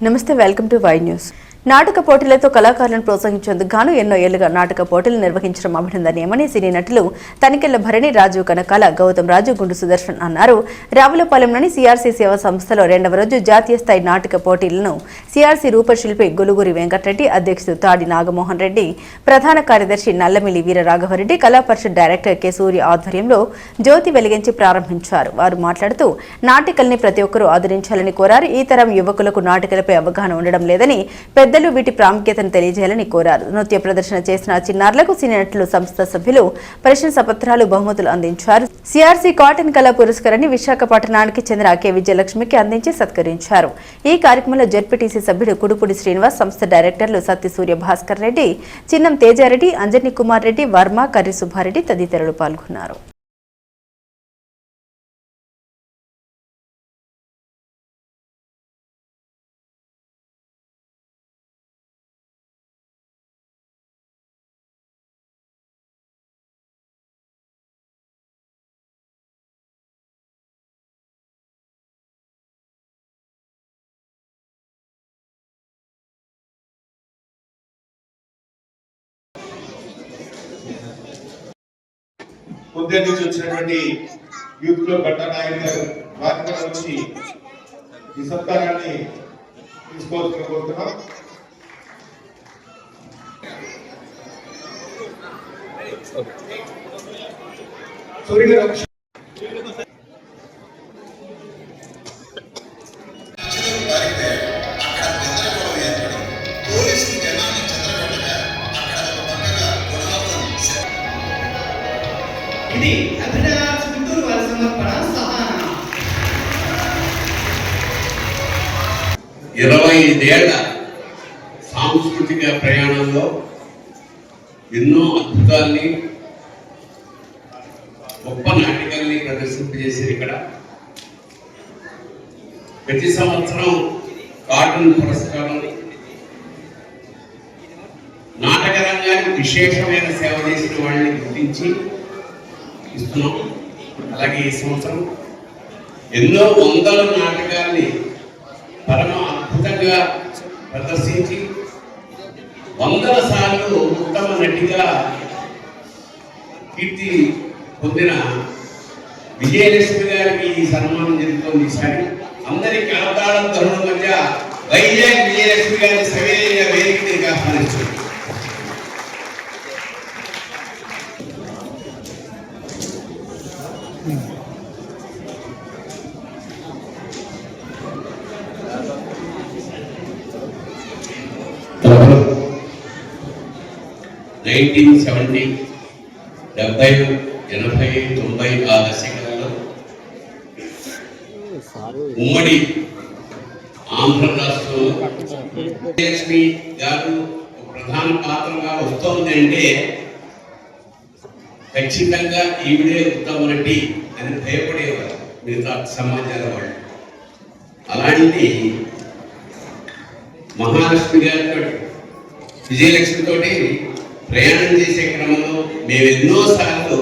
నమస్తే, welcome to Y news. నాటక పోటీలతో కళాకారులను ప్రోత్సహించేందుకు గాను ఎన్నో ఏళ్లుగా నాటక పోటీలు నిర్వహించడం అభినందనీయమని సినీ నటులు తనికెళ్ల భరణి, రాజు కనకాల, గౌతమ్ రాజు, గుండు సుదర్శన్ అన్నారు. రావులపాలెంలోని సిఆర్సీ సేవా సంస్థలో 2వ రోజు జాతీయ స్థాయి నాటక పోటీలను సిఆర్సీ రూపశిల్పి గులుగురి వెంకటరెడ్డి, అధ్యక్షుడు తాడి నాగమోహన్ రెడ్డి, ప్రధాన కార్యదర్శి నల్లమిల్లి వీరరాఘవరెడ్డి, కళా పరిషత్ డైరెక్టర్ కె సూర్య ఆధ్వర్యంలో జ్యోతి వెలిగించి ప్రారంభించారు. వారు మాట్లాడుతూ నాటికల్ని ప్రతి ఒక్కరూ ఆదరించాలని కోరారు. ఈ తరం యువకులకు నాటికలపై అవగాహన ఉండడం లేదని, పెద్దలు వీటి ప్రాముఖ్యతను తెలియజేయాలని కోరారు. నృత్య ప్రదర్శన చేసిన చిన్నారులకు సినీ నటులు సంస్థ సభ్యులు ప్రశంసా పత్రాలు, బహుమతులు అందించారు. సిఆర్సీ కాటన్ కళా పురస్కారాన్ని విశాఖపట్నానికి చెందిన కె విజయలక్ష్మికి అందించి సత్కరించారు. ఈ కార్యక్రమంలో జెడ్పీటీసీ సభ్యుడు కుడుపుడి శ్రీనివాస్, సంస్థ డైరెక్టర్లు సత్తి సూర్య భాస్కర్ రెడ్డి, చిన్నం తేజారెడ్డి, అంజనీ కుమార్ రెడ్డి, వర్మ, కర్రి సుబ్బారెడ్డి తదితరులు పాల్గొన్నారు. ఉద్యోగం నుంచి వచ్చినటువంటి యూత్ క్లబ్ గట్టా నాయక్ గారు వారి కూడా వచ్చి ఈ సత్కారాన్ని తీసుకోవాల్సిన కోరుతున్నాం. సూర్య గారు ఇది అభిలాష్ గుంటూరు వారి సమర్పణ సహాన 25 ఏళ్ల సాంస్కృతిక ప్రయాణంలో ఎన్నో అద్భుతాల్ని, గొప్ప నాటికల్ని ప్రదర్శింపజేశారు. ఇక్కడ ప్రతి సంవత్సరం కాటన్ పురస్కారం నాటక రంగానికి విశేషమైన సేవ చేసిన వాళ్ళని గుర్తించి ఇస్తున్నాం. అలాగే ఈ సంవత్సరం ఎన్నో వందల నాటకాల్ని పరమ అద్భుతంగా ప్రదర్శించి 100 సార్లు ఉత్తమ నటిగా కీర్తి పొందిన విజయలక్ష్మి గారికి ఈ సన్మానం జరుగుతుంది. ఈసారి అందరి కలతాళం తరుణం మధ్య వైజాగ్ విజయలక్ష్మి గారి సవేయ వేదికని ఆహ్వానిస్తుంది. '70, 70, 80, 90 ఆ దశకాలలో ఉమ్మడి ఆంధ్ర రాష్ట్రంలో లక్ష్మి గారు ప్రధాన పాత్రగా వస్తోంది అంటే ఖచ్చితంగా ఈవిడే ఉత్తమ నటి అని భయపడేవారు మిగతా సమాజాల వాళ్ళు. అలాంటి మహాలక్ష్మి గారితో, విజయలక్ష్మి తోటి ప్రయాణం చేసే క్రమంలో మేము ఎన్నోసార్లు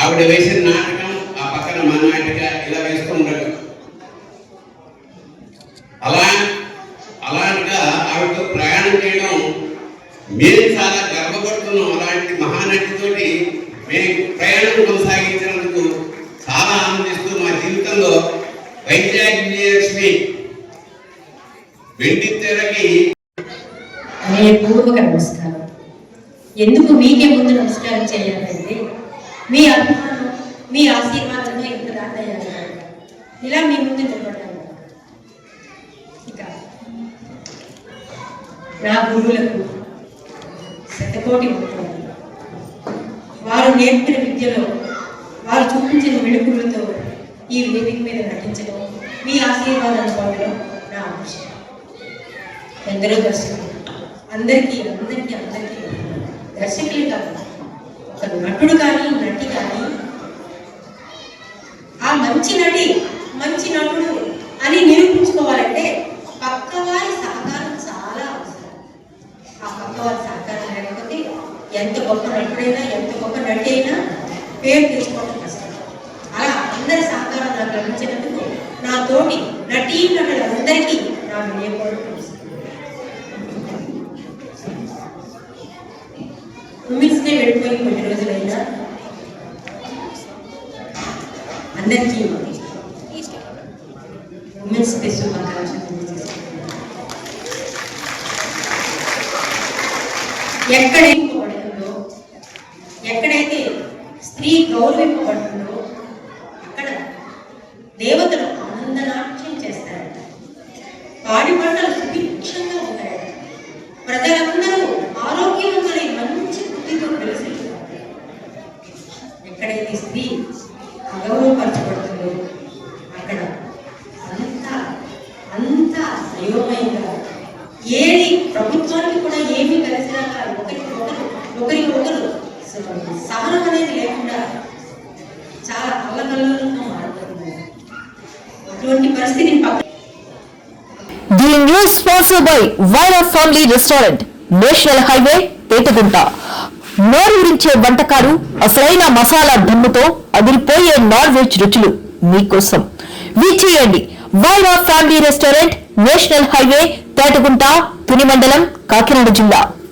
ఆవిడ వేసిన నాటకం, ఆ పక్కన మా నాటక ఇలా వేస్తూ ఉండదు. అలాంటిగా ఆవిడతో ప్రయాణం చేయడం మేము చాలా గర్వపడుతున్నాం. అలాంటి మహానటితోటి మేము ప్రయాణం కొనసాగించినందుకు చాలా ఆనందిస్తూ మా జీవితంలో వైజాగ్ విజయలక్ష్మి వెండి తెరకి పూర్వక నమస్కారం. ఎందుకు మీకే ముందు నమస్కారం చేయాలంటే మీ అభిమానం, మీ ఆశీర్వాదంగా ఇంత దాటయ్యారు. ఇలా మీ ముందు నిలబడ్డాను. ఇక నా గురువులకు శతకోటి మొత్తం, వారు నేర్పిన విద్యలో, వారు చూపించిన వెలుగులతో ఈ వేదిక మీద నటించడం, మీ ఆశీర్వాదాలు పొందడం నా ఆశయం. ఎందరో దర్శకులు, అందరికీ దర్శకులే కాదు, ఒక నటుడు కానీ నటి కానీ ఆ మంచి నటి, మంచి నటుడు అని నిరూపించుకోవాలంటే పక్కవారి సహకారం చాలా అవసరం. ఆ పక్కవారి సహకారం లేకపోతే ఎంత గొప్ప నటుడైనా, ఎంత గొప్ప నటి అయినా పేరు తెచ్చుకోవడం కష్టం. అలా అందరి సహకారం నాకు లభించినందుకు నా తోటి నటీ మహిళలందరికీ నా వినయపూర్వక ఉమెన్స్ డే వెళ్ళిపోయి కొన్ని రోజులైనా అందరికీ ఉమెన్స్ డే శుభాకాంక్షలు తెలియజేస్తున్నాను. ఎక్కడైపోబడుతుందో, ఎక్కడైతే స్త్రీ గౌరవింపబడుతుందో అక్కడ దేవతలు ఆనందనాట్యం చేస్తారట. పాడి పంటలు సుభిక్షంగా ఉంటాయట. ప్రజలందరూ ఆరోగ్యవంతులై మంచి బుద్ధితో కలిసి ఎక్కడైతే స్త్రీ అగౌరవపరచబడుతుందో అక్కడ అంతా అయోమయంగా ఏది ప్రభుత్వానికి కూడా ఏమీ కలిసినాక ఒకరికొకరు సహనం అనేది లేకుండా చాలా అల్లకల్లోలంగా మారిపోతుంది. అటువంటి పరిస్థితిని The news sponsored by Vaira Family Restaurant, National Highway, Petagunta. నోరూరించే వంటకాలు, అసలైన మసాలా దమ్ముతో అదిరిపోయే నాన్ వెజ్ రుచులు మీకోసం. విచ్చేయండి Vyra family restaurant, national highway, Petagunta, Tuni మండలం, కాకినాడ జిల్లా.